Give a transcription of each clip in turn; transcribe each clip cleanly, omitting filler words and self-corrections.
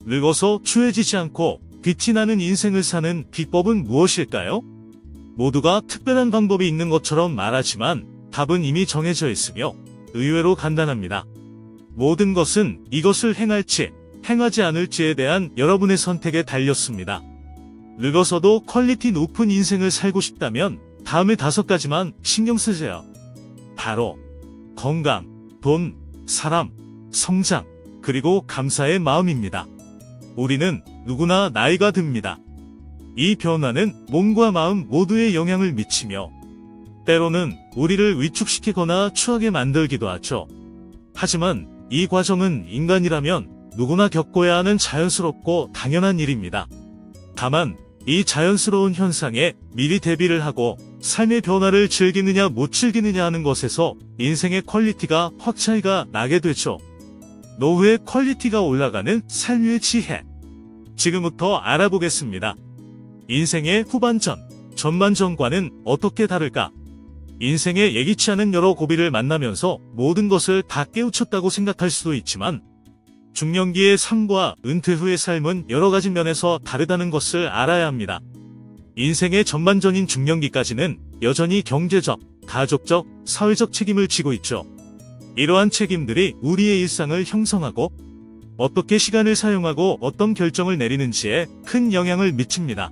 늙어서 추해지지 않고 빛이 나는 인생을 사는 비법은 무엇일까요? 모두가 특별한 방법이 있는 것처럼 말하지만 답은 이미 정해져 있으며 의외로 간단합니다. 모든 것은 이것을 행할지 행하지 않을지에 대한 여러분의 선택에 달렸습니다. 늙어서도 퀄리티 높은 인생을 살고 싶다면 다음의 5가지만 신경 쓰세요. 바로 건강, 돈, 사람, 성장, 그리고 감사의 마음입니다. 우리는 누구나 나이가 듭니다. 이 변화는 몸과 마음 모두에 영향을 미치며 때로는 우리를 위축시키거나 추하게 만들기도 하죠. 하지만 이 과정은 인간이라면 누구나 겪어야 하는 자연스럽고 당연한 일입니다. 다만 이 자연스러운 현상에 미리 대비를 하고 삶의 변화를 즐기느냐 못 즐기느냐 하는 것에서 인생의 퀄리티가 확 차이가 나게 되죠. 노후의 퀄리티가 올라가는 삶의 지혜. 지금부터 알아보겠습니다. 인생의 후반전, 전반전과는 어떻게 다를까? 인생에 예기치 않은 여러 고비를 만나면서 모든 것을 다 깨우쳤다고 생각할 수도 있지만 중년기의 삶과 은퇴 후의 삶은 여러 가지 면에서 다르다는 것을 알아야 합니다. 인생의 전반전인 중년기까지는 여전히 경제적, 가족적, 사회적 책임을 지고 있죠. 이러한 책임들이 우리의 일상을 형성하고 어떻게 시간을 사용하고 어떤 결정을 내리는지에 큰 영향을 미칩니다.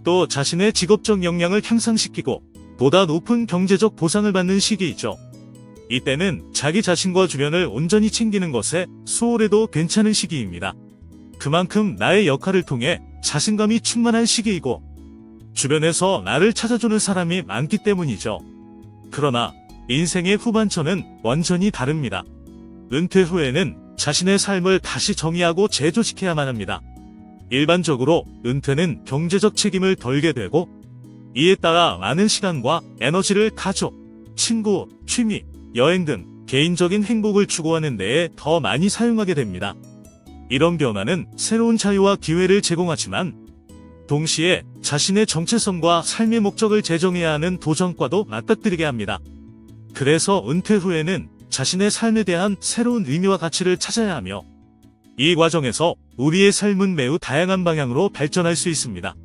또 자신의 직업적 역량을 향상시키고 보다 높은 경제적 보상을 받는 시기이죠. 이때는 자기 자신과 주변을 온전히 챙기는 것에 수월해도 괜찮은 시기입니다. 그만큼 나의 역할을 통해 자신감이 충만한 시기이고 주변에서 나를 찾아주는 사람이 많기 때문이죠. 그러나 인생의 후반전은 완전히 다릅니다. 은퇴 후에는 자신의 삶을 다시 정의하고 재조직해야만 합니다. 일반적으로 은퇴는 경제적 책임을 덜게 되고 이에 따라 많은 시간과 에너지를 가족, 친구, 취미, 여행 등 개인적인 행복을 추구하는 데에 더 많이 사용하게 됩니다. 이런 변화는 새로운 자유와 기회를 제공하지만 동시에 자신의 정체성과 삶의 목적을 재정해야 하는 도전과도 맞닥뜨리게 합니다. 그래서 은퇴 후에는 자신의 삶에 대한 새로운 의미와 가치를 찾아야 하며 이 과정에서 우리의 삶은 매우 다양한 방향으로 발전할 수 있습니다.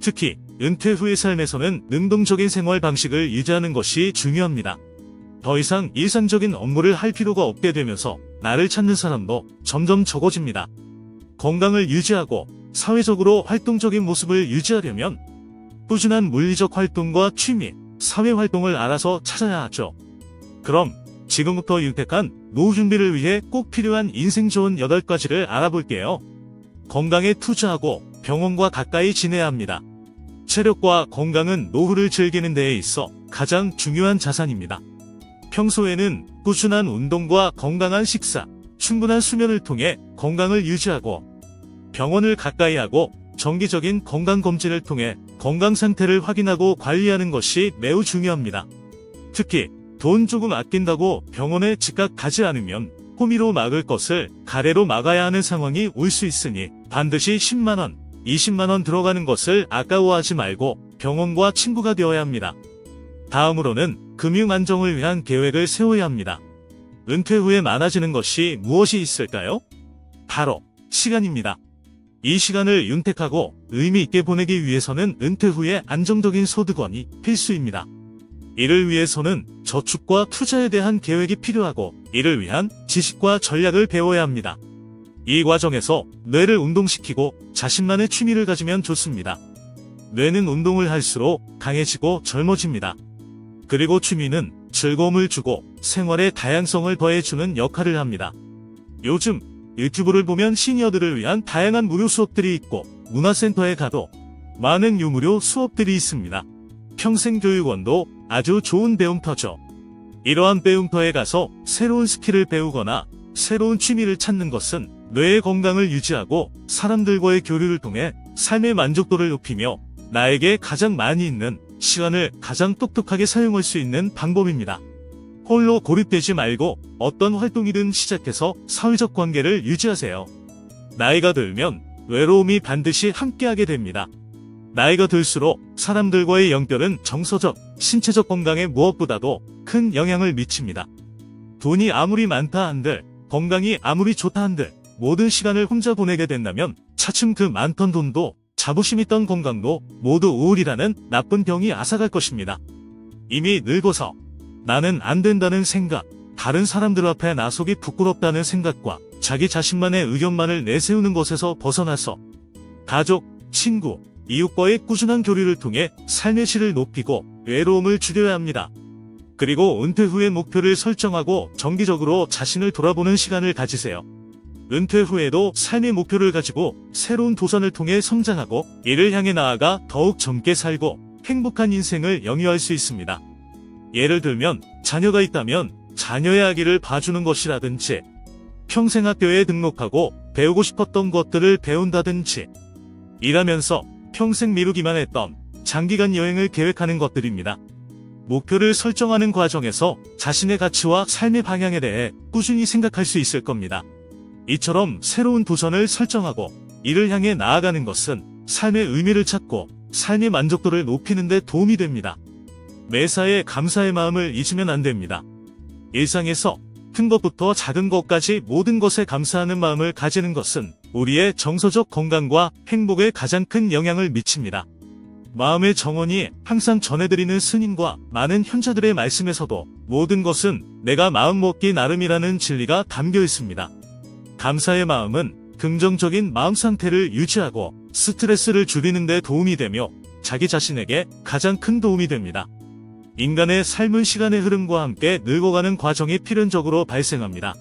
특히 은퇴 후의 삶에서는 능동적인 생활 방식을 유지하는 것이 중요합니다. 더 이상 일상적인 업무를 할 필요가 없게 되면서 나를 찾는 사람도 점점 적어집니다. 건강을 유지하고 사회적으로 활동적인 모습을 유지하려면 꾸준한 물리적 활동과 취미, 사회활동을 알아서 찾아야 하죠. 그럼 지금부터 윤택한 노후 준비를 위해 꼭 필요한 인생 좋은 8가지를 알아볼게요. 건강에 투자하고 병원과 가까이 지내야 합니다. 체력과 건강은 노후를 즐기는 데에 있어 가장 중요한 자산입니다. 평소에는 꾸준한 운동과 건강한 식사, 충분한 수면을 통해 건강을 유지하고 병원을 가까이 하고 정기적인 건강검진을 통해 건강 상태를 확인하고 관리하는 것이 매우 중요합니다. 특히 돈 조금 아낀다고 병원에 즉각 가지 않으면 호미로 막을 것을 가래로 막아야 하는 상황이 올 수 있으니 반드시 10만원, 20만원 들어가는 것을 아까워하지 말고 병원과 친구가 되어야 합니다. 다음으로는 금융 안정을 위한 계획을 세워야 합니다. 은퇴 후에 많아지는 것이 무엇이 있을까요? 바로 시간입니다. 이 시간을 윤택하고 의미 있게 보내기 위해서는 은퇴 후에 안정적인 소득원이 필수입니다. 이를 위해서는 저축과 투자에 대한 계획이 필요하고 이를 위한 지식과 전략을 배워야 합니다. 이 과정에서 뇌를 운동시키고 자신만의 취미를 가지면 좋습니다. 뇌는 운동을 할수록 강해지고 젊어집니다. 그리고 취미는 즐거움을 주고 생활의 다양성을 더해주는 역할을 합니다. 요즘 유튜브를 보면 시니어들을 위한 다양한 무료 수업들이 있고 문화센터에 가도 많은 유무료 수업들이 있습니다. 평생교육원도 아주 좋은 배움터죠. 이러한 배움터에 가서 새로운 스킬을 배우거나 새로운 취미를 찾는 것은 뇌의 건강을 유지하고 사람들과의 교류를 통해 삶의 만족도를 높이며 나에게 가장 많이 있는 시간을 가장 똑똑하게 사용할 수 있는 방법입니다. 홀로 고립되지 말고 어떤 활동이든 시작해서 사회적 관계를 유지하세요. 나이가 들면 외로움이 반드시 함께하게 됩니다. 나이가 들수록 사람들과의 연결은 정서적, 신체적 건강에 무엇보다도 큰 영향을 미칩니다. 돈이 아무리 많다 한들, 건강이 아무리 좋다 한들 모든 시간을 혼자 보내게 된다면 차츰 그 많던 돈도 자부심 있던 건강도 모두 우울이라는 나쁜 병이 앗아갈 것입니다. 이미 늙어서 나는 안 된다는 생각, 다른 사람들 앞에 나서기 부끄럽다는 생각과 자기 자신만의 의견만을 내세우는 것에서 벗어나서 가족, 친구, 이웃과의 꾸준한 교류를 통해 삶의 질을 높이고 외로움을 줄여야 합니다. 그리고 은퇴 후의 목표를 설정하고 정기적으로 자신을 돌아보는 시간을 가지세요. 은퇴 후에도 삶의 목표를 가지고 새로운 도전을 통해 성장하고 이를 향해 나아가 더욱 젊게 살고 행복한 인생을 영위할 수 있습니다. 예를 들면 자녀가 있다면 자녀의 아기를 봐주는 것이라든지 평생 학교에 등록하고 배우고 싶었던 것들을 배운다든지 일하면서 평생 미루기만 했던 장기간 여행을 계획하는 것들입니다. 목표를 설정하는 과정에서 자신의 가치와 삶의 방향에 대해 꾸준히 생각할 수 있을 겁니다. 이처럼 새로운 도전을 설정하고 이를 향해 나아가는 것은 삶의 의미를 찾고 삶의 만족도를 높이는 데 도움이 됩니다. 매사에 감사의 마음을 잊으면 안 됩니다. 일상에서 큰 것부터 작은 것까지 모든 것에 감사하는 마음을 가지는 것은 우리의 정서적 건강과 행복에 가장 큰 영향을 미칩니다. 마음의 정원이 항상 전해드리는 스님과 많은 현자들의 말씀에서도 모든 것은 내가 마음먹기 나름이라는 진리가 담겨 있습니다. 감사의 마음은 긍정적인 마음 상태를 유지하고 스트레스를 줄이는 데 도움이 되며 자기 자신에게 가장 큰 도움이 됩니다. 인간의 삶은 시간의 흐름과 함께 늙어가는 과정이 필연적으로 발생합니다.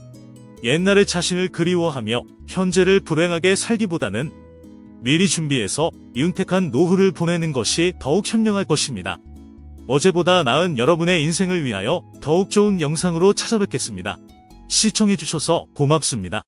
옛날의 자신을 그리워하며 현재를 불행하게 살기보다는 미리 준비해서 윤택한 노후를 보내는 것이 더욱 현명할 것입니다. 어제보다 나은 여러분의 인생을 위하여 더욱 좋은 영상으로 찾아뵙겠습니다. 시청해주셔서 고맙습니다.